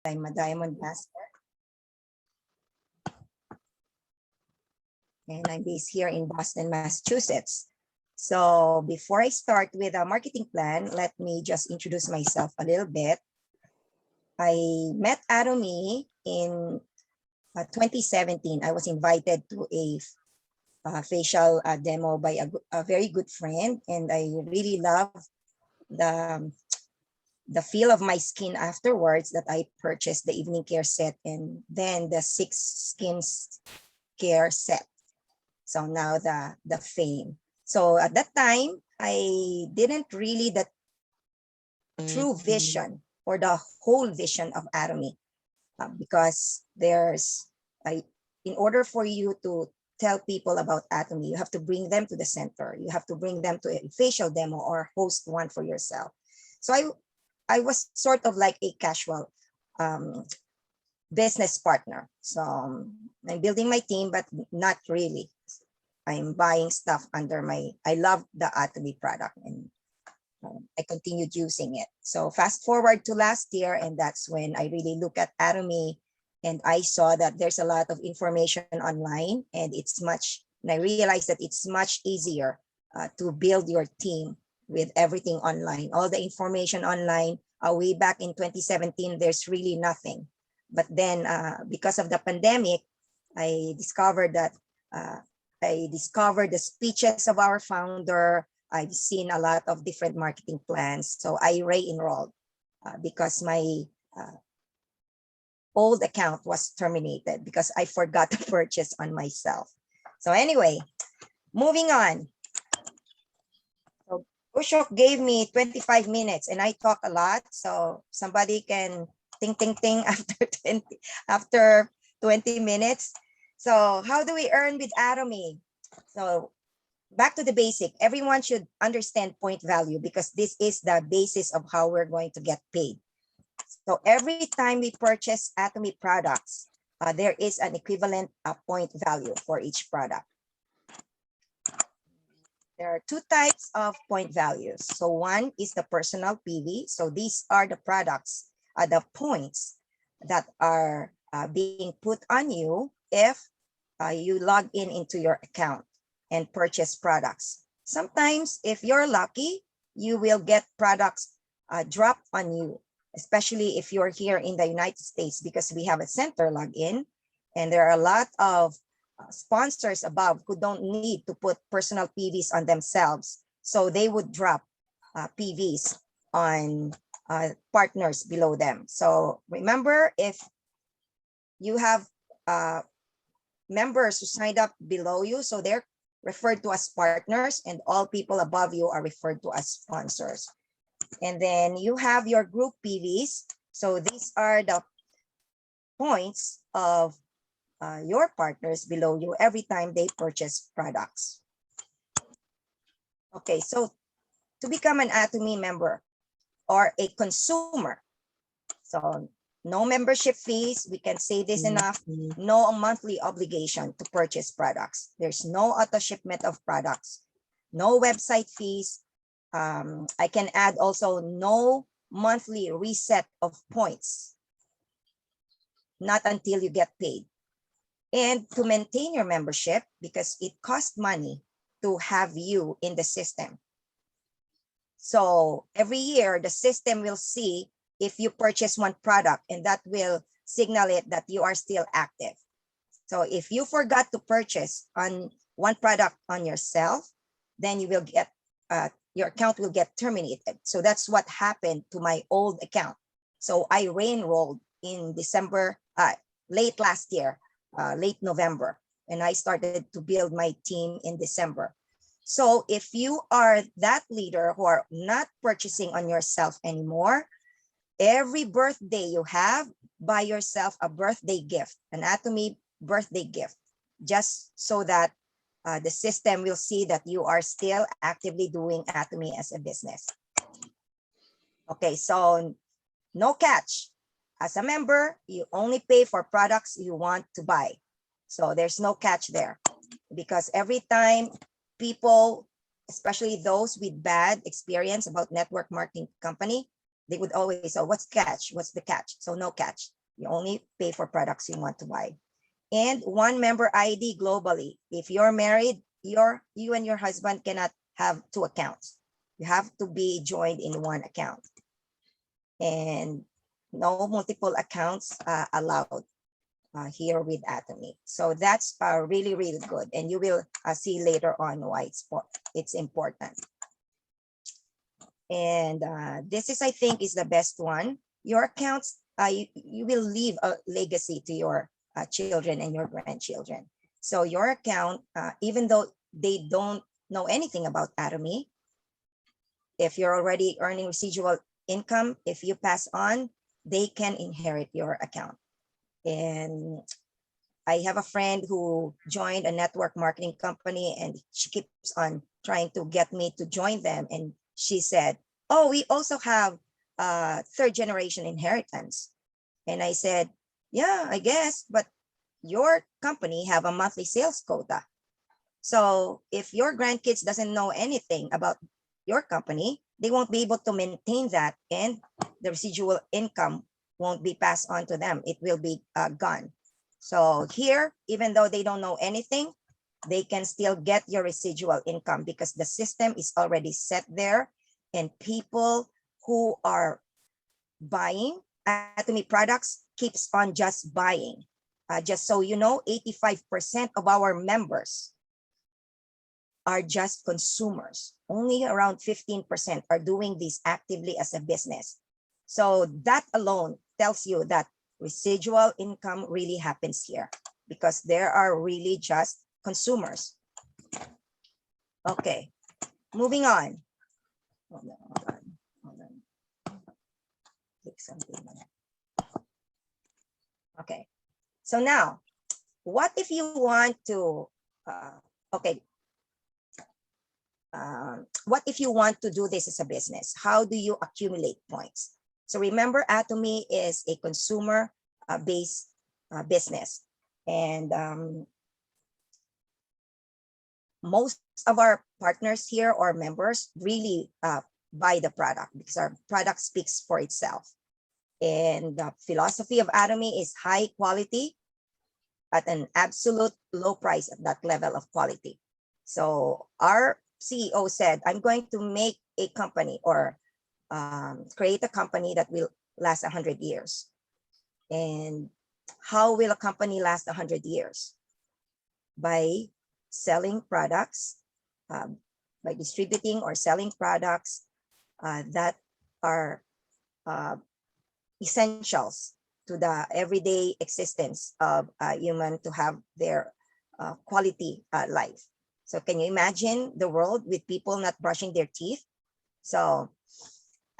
I'm a Diamond Master. And I'm based here in Boston, Massachusetts. So before I start with a marketing plan, let me just introduce myself a little bit. I met Atomy in 2017. I was invited to a facial demo by a very good friend, and I really love the feel of my skin afterwards that I purchased the evening care set and then the 6 skin care set. So now the fame. So at that time, I didn't really the true vision or the whole vision of Atomy because in order for you to tell people about Atomy, you have to bring them to the center. You have to bring them to a facial demo or host one for yourself. So I was sort of like a casual business partner. So I'm building my team, but not really. I'm buying stuff under I love the Atomy product and I continued using it. So fast forward to last year, and that's when I really look at Atomy and I saw that there's a lot of information online and I realized that it's much easier to build your team with everything online. All the information online, way back in 2017, there's really nothing. But then because of the pandemic, I discovered the speeches of our founder. I've seen a lot of different marketing plans. So I re-enrolled because my old account was terminated because I forgot to purchase on myself. So anyway, moving on. So Ushok gave me 25 minutes and I talk a lot. So somebody can ting after 20 minutes. So how do we earn with Atomy? So back to the basic, everyone should understand point value because this is the basis of how we're going to get paid. So every time we purchase Atomy products, there is an equivalent point value for each product. There are 2 types of point values. So one is the personal PV. So these are the products, the points that are being put on you if you log into your account and purchase products. Sometimes if you're lucky, you will get products dropped on you, especially if you're here in the United States because we have a center login and there are a lot of sponsors above who don't need to put personal PVs on themselves. So they would drop PVs on partners below them. So remember, if you have members who signed up below you, so they're referred to as partners and all people above you are referred to as sponsors. And then you have your group PVs. So these are the points of your partners below you every time they purchase products. Okay, so to become an Atomy member or a consumer, so no membership fees, we can say this enough, no monthly obligation to purchase products. There's no auto shipment of products, no website fees. I can add also no monthly reset of points, not until you get paid. And to maintain your membership, because it costs money to have you in the system. So every year, the system will see if you purchase one product and that will signal it that you are still active. So if you forgot to purchase on one product on yourself, then you will get, your account will get terminated. So that's what happened to my old account. So I re-enrolled in December, late last year, late November, and I started to build my team in December. So if you are that leader who are not purchasing on yourself anymore, every birthday you have, buy yourself a birthday gift, an Atomy birthday gift, just so that the system will see that you are still actively doing Atomy as a business. Okay, so no catch. As a member, you only pay for products you want to buy. So there's no catch there because every time people, especially those with bad experience about network marketing company, they would always say, what's catch? What's the catch? So no catch. You only pay for products you want to buy. And one member ID globally. If you're married, you and your husband cannot have two accounts. You have to be joined in one account. And no multiple accounts allowed here with Atomy. So that's really, really good. And you will see later on why it's important. And this is, I think, is the best one. Your accounts, you will leave a legacy to your children and your grandchildren. So your account, even though they don't know anything about Atomy, if you're already earning residual income, if you pass on, they can inherit your account. And I have a friend who joined a network marketing company, and she keeps on trying to get me to join them. And she said, oh, we also have third generation inheritance. And I said, yeah, I guess, but your company have a monthly sales quota. So if your grandkids doesn't know anything about your company, they won't be able to maintain that, and the residual income won't be passed on to them. It will be gone. So here, even though they don't know anything, they can still get your residual income because the system is already set there, and people who are buying Atomy products keeps on just buying. Just so you know, 85% of our members are just consumers. Only around 15% are doing this actively as a business. So that alone tells you that residual income really happens here because there are really just consumers. Okay, moving on. Hold on. Click something. Okay, so now, what if you want to, what if you want to do this as a business? How do you accumulate points? So remember, Atomy is a consumer-based business. And most of our partners here or members really buy the product because our product speaks for itself. And the philosophy of Atomy is high quality at an absolute low price at that level of quality. So our CEO said, I'm going to make a company or create a company that will last 100 years. And how will a company last 100 years? By selling products, by distributing or selling products that are essentials to the everyday existence of a human to have their quality life. So can you imagine the world with people not brushing their teeth? So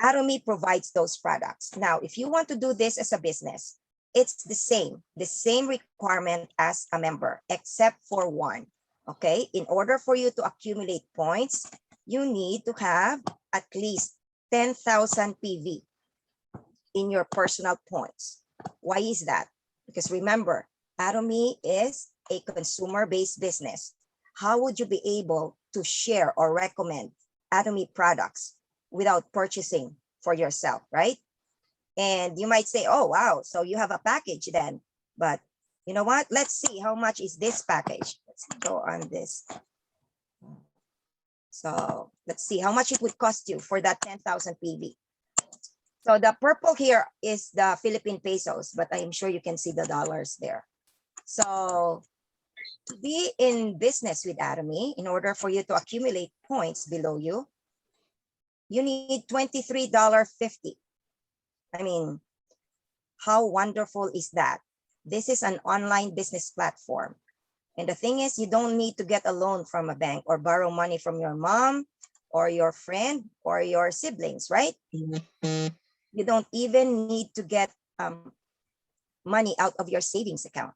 Atomy provides those products. Now, if you want to do this as a business, it's the same requirement as a member, except for one, okay? In order for you to accumulate points, you need to have at least 10,000 PV in your personal points. Why is that? Because remember, Atomy is a consumer-based business. How would you be able to share or recommend Atomy products without purchasing for yourself, right? And you might say, oh, wow, so you have a package then. But you know what? Let's see, how much is this package? Let's go on this. So let's see how much it would cost you for that 10,000 PV. So the purple here is the Philippine pesos, but I'm sure you can see the dollars there. So to be in business with Atomy, in order for you to accumulate points below you, you need $23.50. I mean, how wonderful is that? This is an online business platform. And the thing is, you don't need to get a loan from a bank or borrow money from your mom or your friend or your siblings, right? You don't even need to get money out of your savings account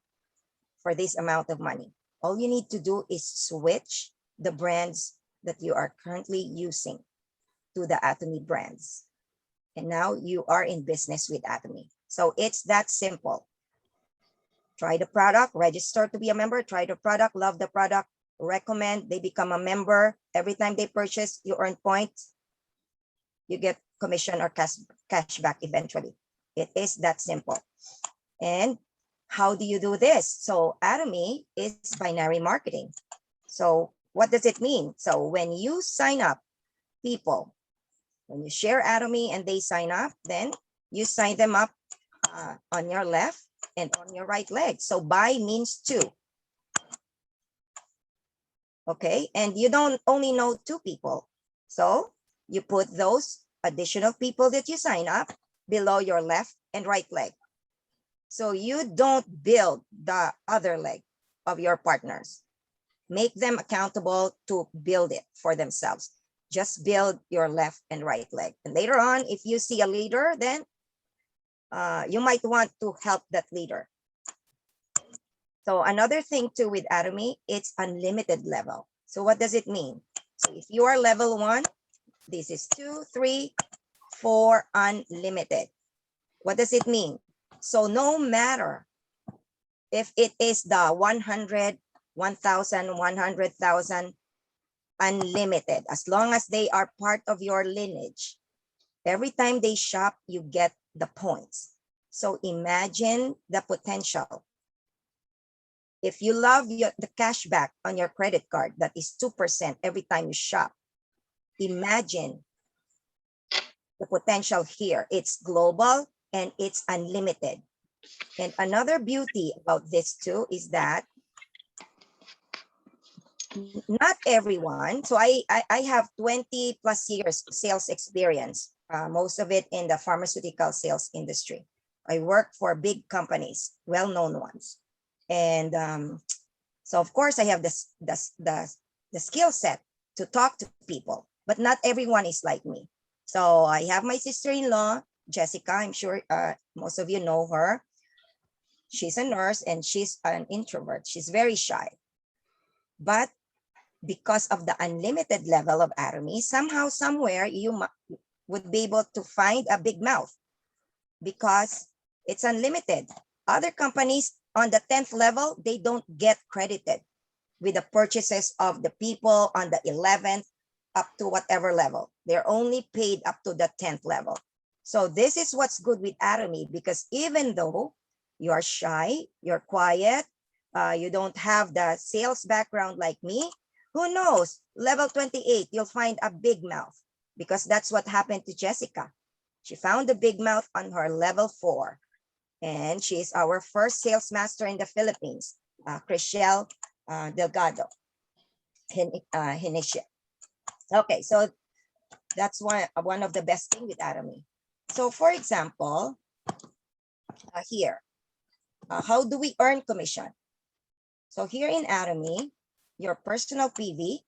for this amount of money. All you need to do is switch the brands that you are currently using to the Atomy brands. And now you are in business with Atomy. So it's that simple. Try the product, register to be a member, try the product, love the product, recommend, they become a member. Every time they purchase, you earn points. You get commission or cashback eventually. It is that simple. And how do you do this? So Atomy is binary marketing. So what does it mean? So when you sign up people, when you share Atomy and they sign up, then you sign them up on your left and on your right leg. So buy means two. Okay, and you don't only know two people. So you put those additional people that you sign up below your left and right leg. So you don't build the other leg of your partners. Make them accountable to build it for themselves. Just build your left and right leg. And later on, if you see a leader, then you might want to help that leader. So another thing too with Atomy, it's unlimited level. So what does it mean? So if you are level 1, this is 2, 3, 4, unlimited. What does it mean? So no matter if it is the 100, 1,000, 100,000, unlimited, as long as they are part of your lineage, every time they shop, you get the points. So imagine the potential. If you love the cashback on your credit card, that is 2% every time you shop. Imagine the potential here. It's global and it's unlimited. And another beauty about this too is that not everyone, so I have 20 plus years sales experience, most of it in the pharmaceutical sales industry. I work for big companies, well-known ones. And so of course I have the skill set to talk to people, but not everyone is like me. So I have my sister-in-law, Jessica. I'm sure most of you know her. She's a nurse and she's an introvert. She's very shy. But because of the unlimited level of Atomy, somehow, somewhere, you would be able to find a big mouth because it's unlimited. Other companies on the 10th level, they don't get credited with the purchases of the people on the 11th up to whatever level. They're only paid up to the 10th level. So this is what's good with Atomy, because even though you are shy, you're quiet, you don't have the sales background like me, who knows, level 28, you'll find a big mouth, because that's what happened to Jessica. She found a big mouth on her level 4. And she's our first sales master in the Philippines, Cristina Delgado. Okay, so that's one of the best thing with Atomy. So for example, here, how do we earn commission? So here in Atomy, your personal PV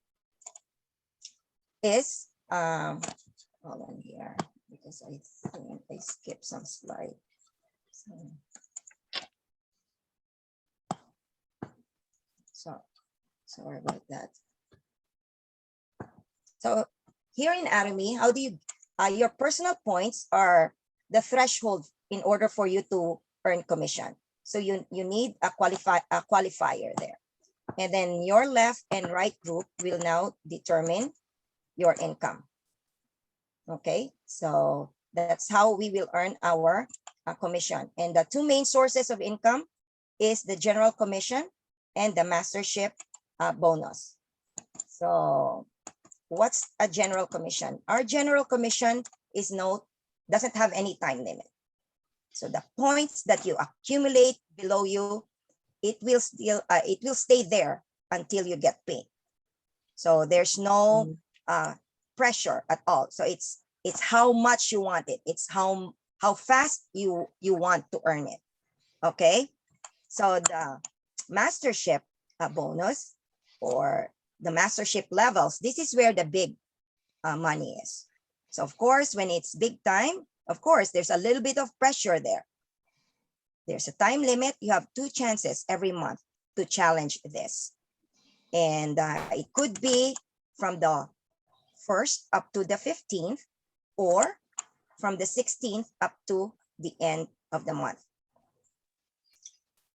is, hold on here, because I think I skipped some slide. So sorry about that. So here in Atomy, how do you, your personal points are the threshold in order for you to earn commission. So you need a qualifier there. And then your left and right group will now determine your income. Okay, so that's how we will earn our commission. And the two main sources of income is the general commission and the mastership bonus. So what's a general commission? Our general commission is doesn't have any time limit. So the points that you accumulate below you, it will stay there until you get paid. So there's no pressure at all. So it's how much you want it. It's how fast you want to earn it. Okay. So the mastership bonus or the mastership levels, this is where the big money is. So of course, when it's big time, of course, there's a little bit of pressure there. There's a time limit. You have 2 chances every month to challenge this. And it could be from the 1st up to the 15th, or from the 16th up to the end of the month.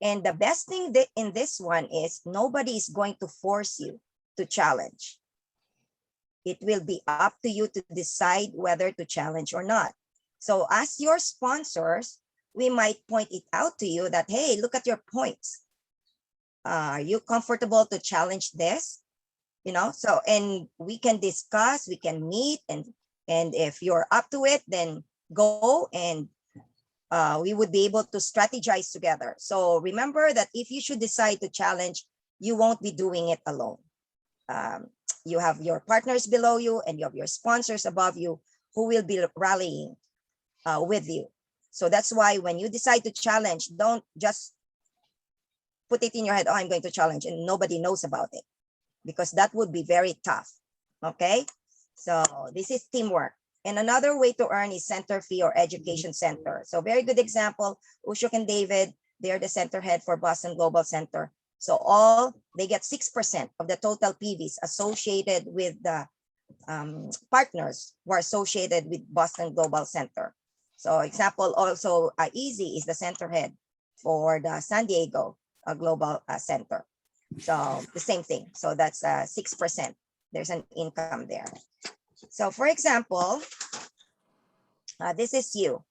And the best thing in this one is nobody is going to force you to challenge. It will be up to you to decide whether to challenge or not. So as your sponsors, we might point it out to you that, hey, look at your points. Are you comfortable to challenge this? You know, so, and we can discuss, we can meet, and if you're up to it, then go, and we would be able to strategize together. So remember that if you should decide to challenge, you won't be doing it alone. You have your partners below you, and you have your sponsors above you who will be rallying with you. So that's why when you decide to challenge, don't just put it in your head, oh, I'm going to challenge, and nobody knows about it, because that would be very tough. Okay, so this is teamwork. And another way to earn is center fee or education center. So very good example, Ushuk and David, they're the center head for Boston Global Center. So they get 6% of the total PVs associated with the partners who are associated with Boston Global Center. So example, also Easy is the center head for the San Diego Global Center. So the same thing. So that's 6%. There's an income there. So for example, this is you.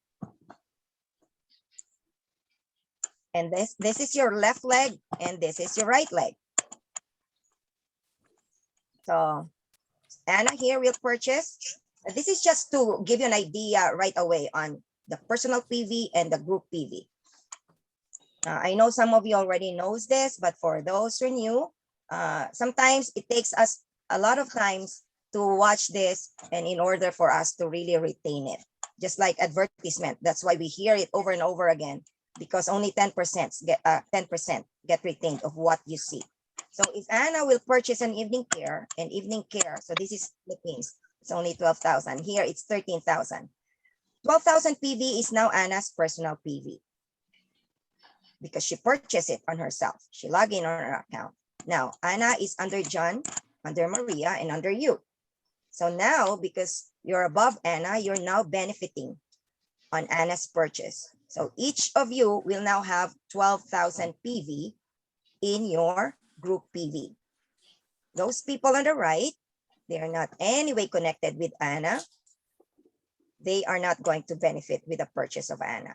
And this is your left leg, and this is your right leg. So Anna here will purchase. This is just to give you an idea right away on the personal PV and the group PV. I know some of you already knows this, but for those who are new, sometimes it takes us a lot of times to watch this, and in order for us to really retain it, just like advertisement. That's why we hear it over and over again, because only 10% get retained of what you see. So if Anna will purchase an evening care, so this is Philippines, it's only 12,000. Here it's 13,000. 12,000 PV is now Anna's personal PV, because she purchased it on herself. She logged in on her account. Now, Anna is under John, under Maria, and under you. So now, because you're above Anna, you're now benefiting on Anna's purchase. So each of you will now have 12,000 PV in your group PV. Those people on the right, they are not anyway connected with Anna. They are not going to benefit with the purchase of Anna.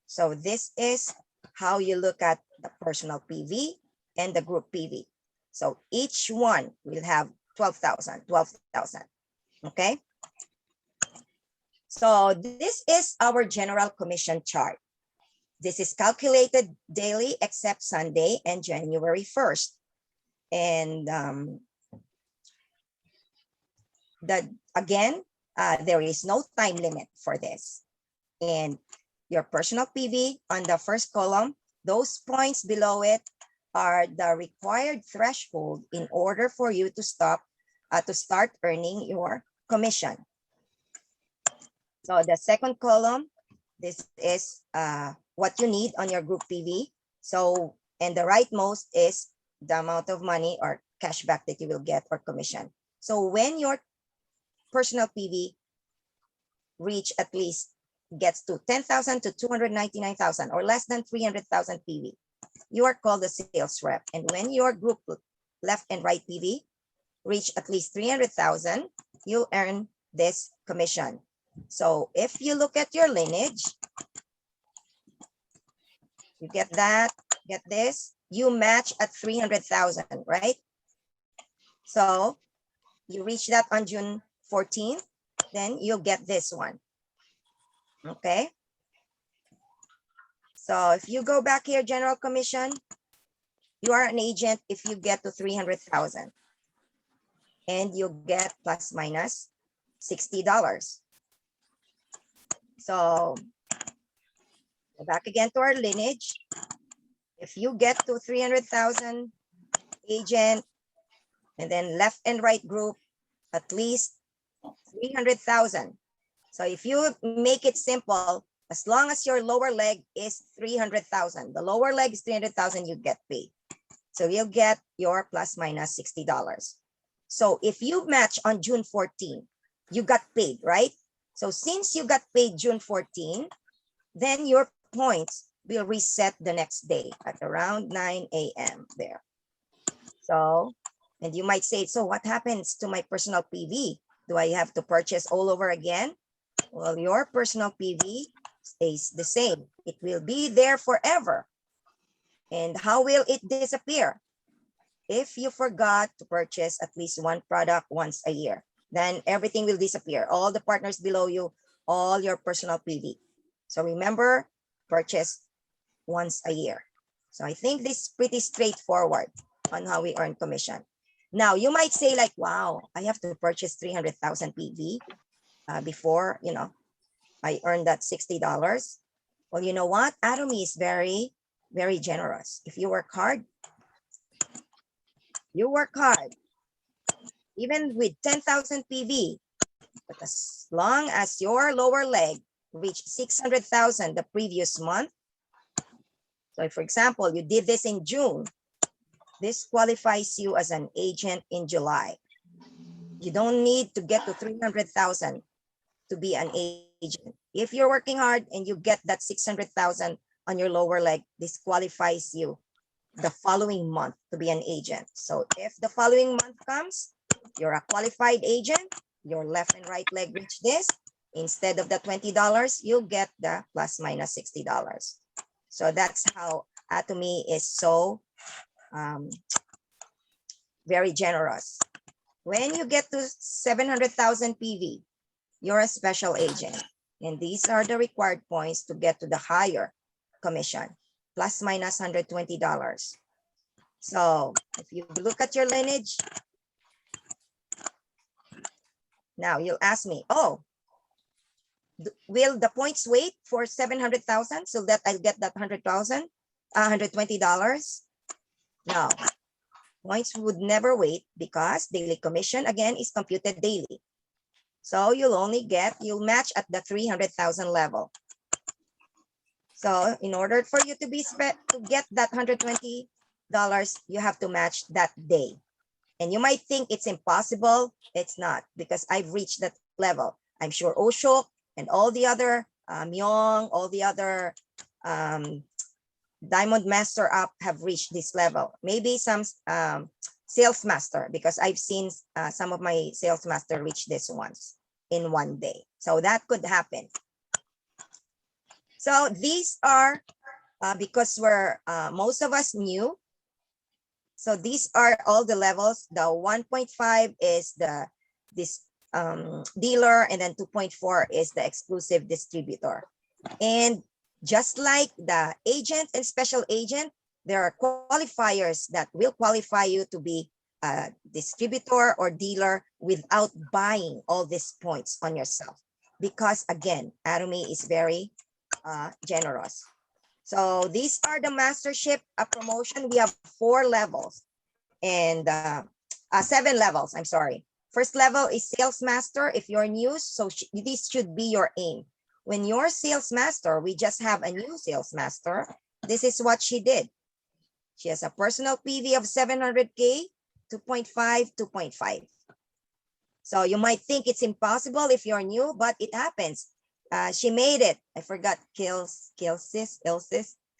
So this is how you look at the personal PV and the group PV. So each one will have 12,000. Okay. So this is our general commission chart. This is calculated daily except Sunday and January 1st. And there is no time limit for this. And your personal PV on the first column, those points below it are the required threshold in order for you to start earning your commission. So the second column, this is what you need on your group PV. So, and the rightmost is the amount of money or cashback that you will get or commission. So when your personal PV gets to 10,000 to 299,000 or less than 300,000 PV, you are called a sales rep. And when your group left and right PV reach at least 300,000, you earn this commission. So if you look at your lineage, you get this, you match at 300,000, right? So you reach that on June 14th, then you'll get this one. Okay. So if you go back here, general commission, you are an agent if you get to 300,000 and you get plus minus $60. So go back again to our lineage. If you get to 300,000 agent and then left and right group, at least 300,000. So if you make it simple, as long as your lower leg is 300,000, the lower leg is 300,000, you get paid. So you'll get your plus minus $60. So if you match on June 14, you got paid, right? So since you got paid June 14, then your points will reset the next day at around 9 a.m. there. So And you might say, so what happens to my personal PV? Do I have to purchase all over again? Well, your personal PV stays the same. It will be there forever. And how will it disappear? If you forgot to purchase at least one product once a year, then everything will disappear. All the partners below you, all your personal PV. So remember, purchase once a year. So I think this is pretty straightforward on how we earn commission. Now, you might say like, wow, I have to purchase 300,000 PV before, I earned that $60. Well, you know what? Atomy is very, very generous. If you work hard, even with 10,000 PV, but as long as your lower leg reached 600,000 the previous month, so for example, you did this in June, this qualifies you as an agent in July. You don't need to get to 300,000 to be an agent. If you're working hard and you get that 600,000 on your lower leg, this qualifies you the following month to be an agent. So if the following month comes, you're a qualified agent, your left and right leg reach this, instead of the $20, you'll get the plus minus $60. So that's how Atomy is so very generous. When you get to 700,000 PV, you're a special agent. And these are the required points to get to the higher commission, plus minus $120. So if you look at your lineage, now you'll ask me, oh, will the points wait for 700,000 so that I'll get that $120? No, points would never wait because daily commission again is computed daily. So you'll match at the 300,000 level. So in order for you to get that $120, you have to match that day. And you might think it's impossible. It's not, because I've reached that level. I'm sure Oshok and all the other Myong, all the other Diamond Master up have reached this level. Maybe some sales master, because I've seen some of my sales master reach this once in one day. So that could happen. So these are, because we're most of us new. So these are all the levels. The 1.5 is this dealer, and then 2.4 is the exclusive distributor. And just like the agent and special agent, there are qualifiers that will qualify you to be a distributor or dealer without buying all these points on yourself. Because again, Atomy is very generous. So these are the mastership promotion. We have 4 levels and 7 levels, I'm sorry. First level is sales master if you're new. So this should be your aim. When you're sales master, we just have a new sales master. This is what she did. She has a personal PV of 700K, 2.5, 2.5. So you might think it's impossible if you're new, but it happens. She made it. I forgot Ilsis.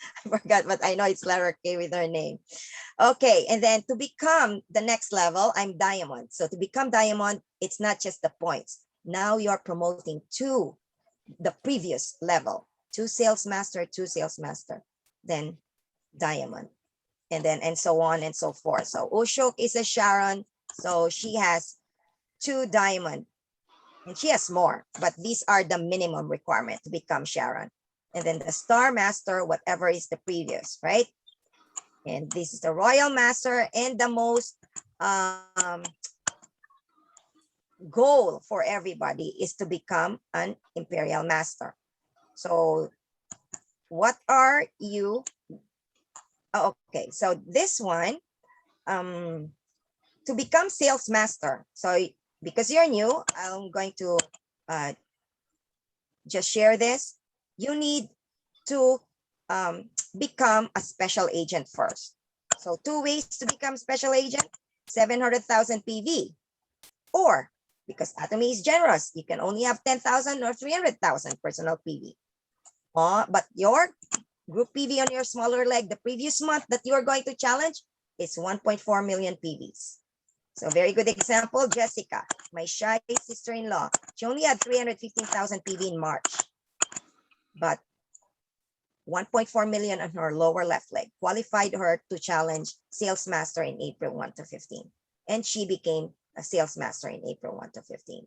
I forgot, but I know it's letter K with her name. Okay, and then to become the next level, I'm diamond. So to become diamond, it's not just the points. Now you're promoting to the previous level, 2 sales master, 2 sales master, then diamond, and so on and so forth. So Ushok is a Sharon, so she has 2 diamond, and she has more, but these are the minimum requirement to become Sharon. And then the star master, whatever is the previous, right? And this is the royal master, and the most goal for everybody is to become an imperial master. So what are you? Oh, okay, so this one, to become sales master. So because you're new, I'm going to just share this. You need to become a special agent first. So 2 ways to become special agent: 700,000 PV, or because Atomy is generous, you can only have 10,000 or 300,000 personal PV. But your group PV on your smaller leg the previous month that you are going to challenge is 1.4 million PVs. So very good example, Jessica, my shy sister-in-law. She only had 315,000 PV in March, but 1.4 million on her lower left leg qualified her to challenge sales master in April 1 to 15. And she became a sales master in April 1 to 15.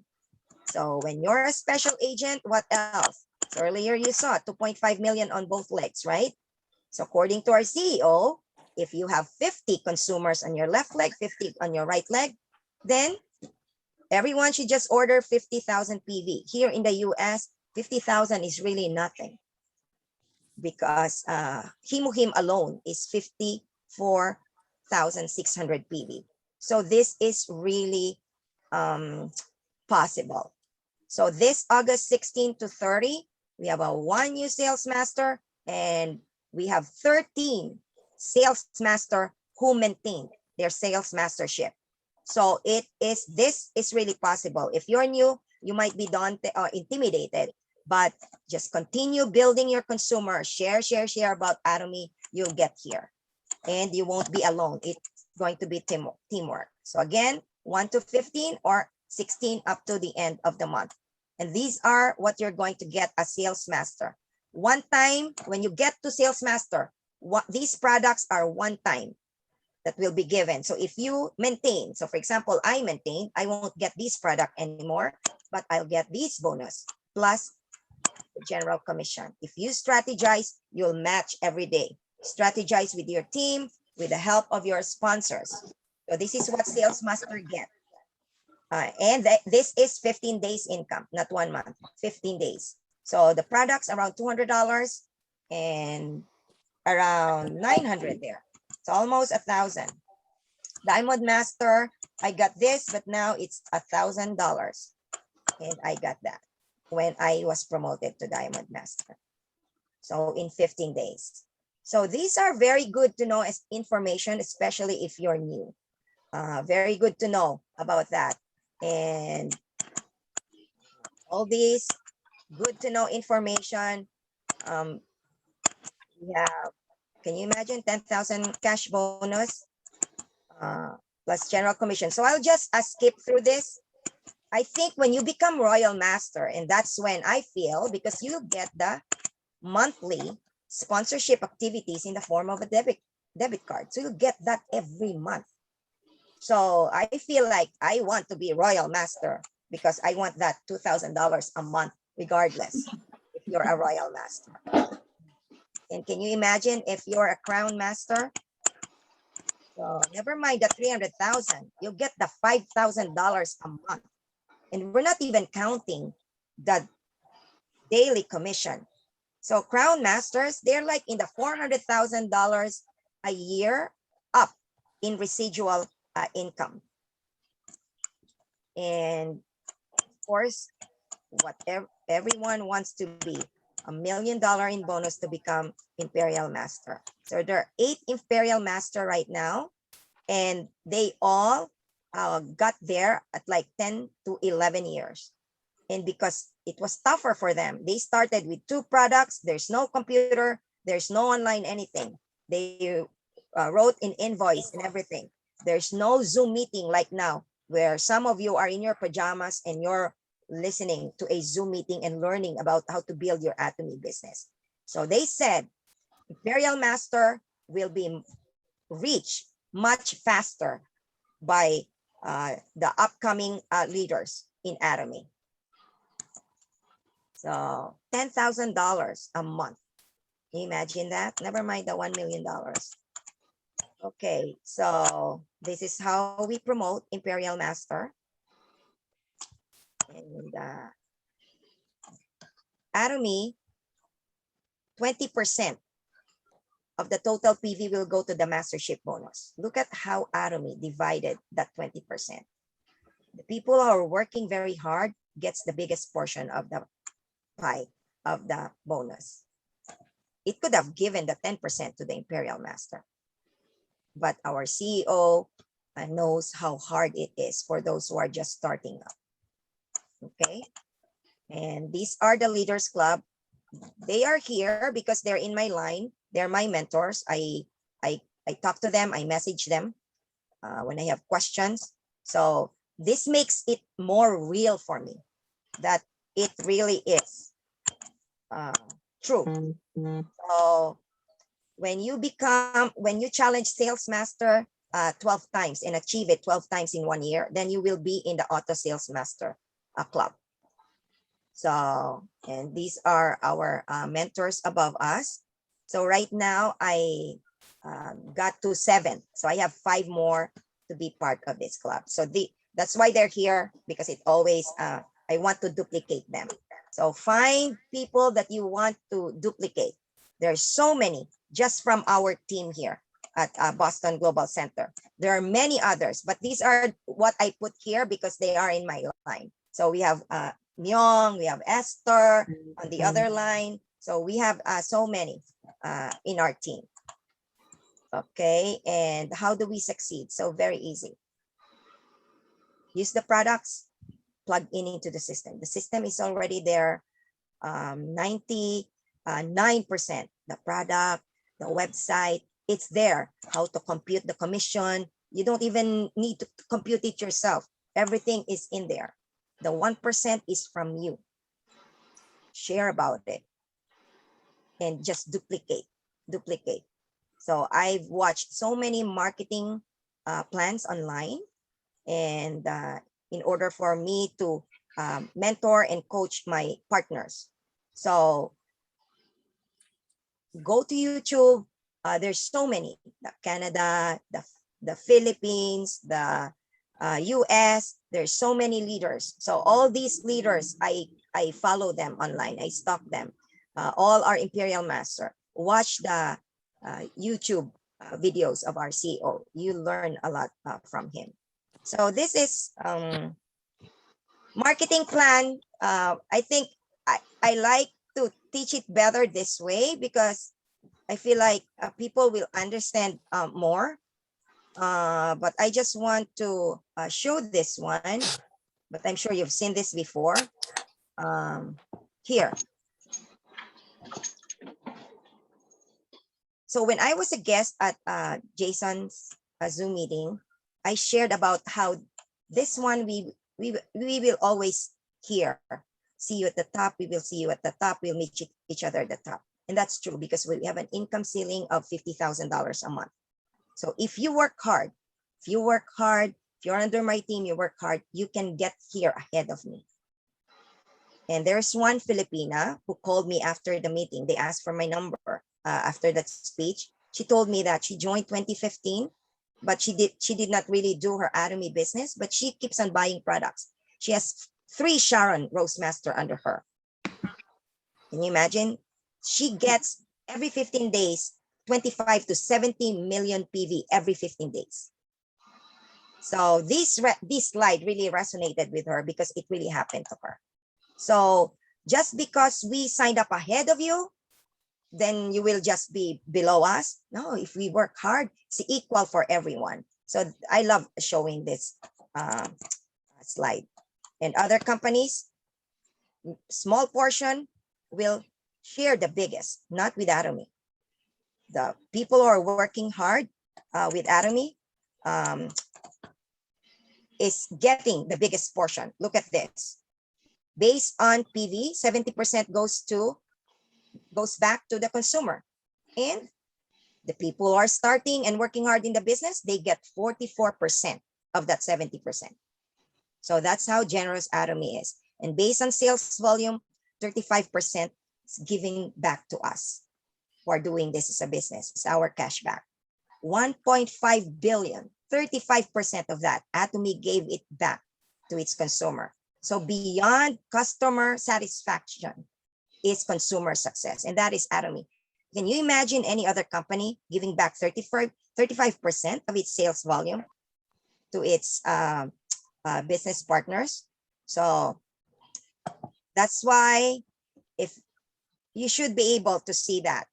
So when you're a special agent, what else? So earlier you saw 2.5 million on both legs, right? So according to our CEO, if you have 50 consumers on your left leg, 50 on your right leg, then everyone should just order 50,000 PV. Here in the US, 50,000 is really nothing because Himuhim alone is 54,600 PV. So this is really possible. So this August 16 to 30, we have a 1 new sales master and we have 13 sales master who maintain their sales mastership. So this is really possible. If you're new, you might be daunted or intimidated, but just continue building your consumer. Share about Atomy. You'll get here and you won't be alone. It's going to be teamwork. So again, 1 to 15 or 16 up to the end of the month. And these are what you're going to get as sales master. One time, when you get to sales master, these products are one time that will be given. So if you maintain, so for example, I maintain, I won't get this product anymore, but I'll get this bonus plus the general commission. If you strategize, you'll match every day. Strategize with your team, with the help of your sponsors. So this is what sales master get. This is 15 days income, not 1 month, 15 days. So the product's around $200 and around 900 there. It's almost 1,000. Diamond Master, I got this, but now it's $1,000. And I got that when I was promoted to Diamond Master. So in 15 days. So these are very good to know as information, especially if you're new. Very good to know about that. And all these good to know information. We have, can you imagine 10,000 cash bonus plus general commission. So I'll just skip through this. I think when you become Royal Master, and that's when I feel, because you get the monthly sponsorship activities in the form of a debit card. So you get that every month. So I feel like I want to be Royal Master because I want that $2,000 a month, regardless if you're a Royal Master. And can you imagine if you're a Crown Master? So never mind the 300,000, you'll get the $5,000 a month. And we're not even counting the daily commission. So Crown Masters, they're like in the $400,000 a year up in residual income. And of course, whatever everyone wants to be $1 million in bonus to become Imperial Master. So there are 8 Imperial Master right now, and they all got there at like 10 to 11 years. And because it was tougher for them, they started with 2 products. There's no computer, there's no online anything. They wrote in invoice and everything. There's no Zoom meeting like now, where some of you are in your pajamas and you're listening to a Zoom meeting and learning about how to build your Atomy business. So they said Imperial Master will be reached much faster by the upcoming leaders in Atomy. So $10,000 a month. Can you imagine that? Never mind the $1 million. Okay, so this is how we promote Imperial Master. And Atomy, 20% of the total PV will go to the mastership bonus. Look at how Atomy divided that 20%. The people who are working very hard gets the biggest portion of the pie of the bonus. It could have given the 10% to the Imperial Master. But our CEO knows how hard it is for those who are just starting up. Okay. And these are the Leaders Club. They are here because they're in my line. They're my mentors. I talk to them. I message them when I have questions. So this makes it more real for me that it really is true. So when you challenge Sales Master 12 times and achieve it 12 times in 1 year, then you will be in the Auto Sales Master Club. So, and these are our mentors above us. So right now I got to 7. So I have 5 more to be part of this club. So that's why they're here, because it always, I want to duplicate them. So find people that you want to duplicate. There's so many just from our team here at Boston Global Center. There are many others, but these are what I put here because they are in my line. So we have Myung, we have Esther on the other line. So we have so many in our team. Okay, and how do we succeed? So very easy. Use the products, plug in into the system. The system is already there. 99%, the product, the website, it's there. How to compute the commission. You don't even need to compute it yourself. Everything is in there. The 1% is from you. Share about it and just duplicate. So I've watched so many marketing plans online, and in order for me to mentor and coach my partners. So go to YouTube. There's so many, the Canada, the Philippines, the US. There's so many leaders. So all these leaders, I follow them online. I stalk them. All are Imperial Master. Watch the YouTube videos of our CEO. You learn a lot from him. So this is marketing plan. I think I like to teach it better this way because I feel like people will understand more. But I just want to show this one, but I'm sure you've seen this before. Here. So when I was a guest at Jason's Zoom meeting, I shared about how this one we will always hear. See you at the top, we will see you at the top, we'll meet each other at the top. And that's true because we have an income ceiling of $50,000 a month. So if you work hard, if you're under my team, you work hard, you can get here ahead of me. And there's one Filipina who called me after the meeting. They asked for my number after that speech. She told me that she joined 2015, but she did not really do her Atomy business, but she keeps on buying products. She has 3 Sharon Roastmaster under her. Can you imagine? She gets every 15 days, 25 to 70 million PV every 15 days. So this slide really resonated with her because it really happened to her. So just because we signed up ahead of you, then you will just be below us. No, if we work hard, it's equal for everyone. So I love showing this slide. And other companies, small portion will share the biggest, not with Atomy. The people who are working hard with Atomy is getting the biggest portion. Look at this. Based on PV, 70% goes back to the consumer. And the people who are starting and working hard in the business, they get 44% of that 70%. So that's how generous Atomy is. And based on sales volume, 35% is giving back to us who are doing this as a business. It's our cash back. 1.5 billion, 35% of that, Atomy gave it back to its consumer. So beyond customer satisfaction is consumer success, and that is Atomy. Can you imagine any other company giving back 35% of its sales volume to its business partners? So that's why if you should be able to see that,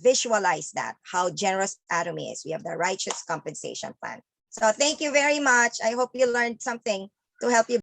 visualize that, how generous Atomy is. We have the righteous compensation plan. So thank you very much. I hope you learned something to help you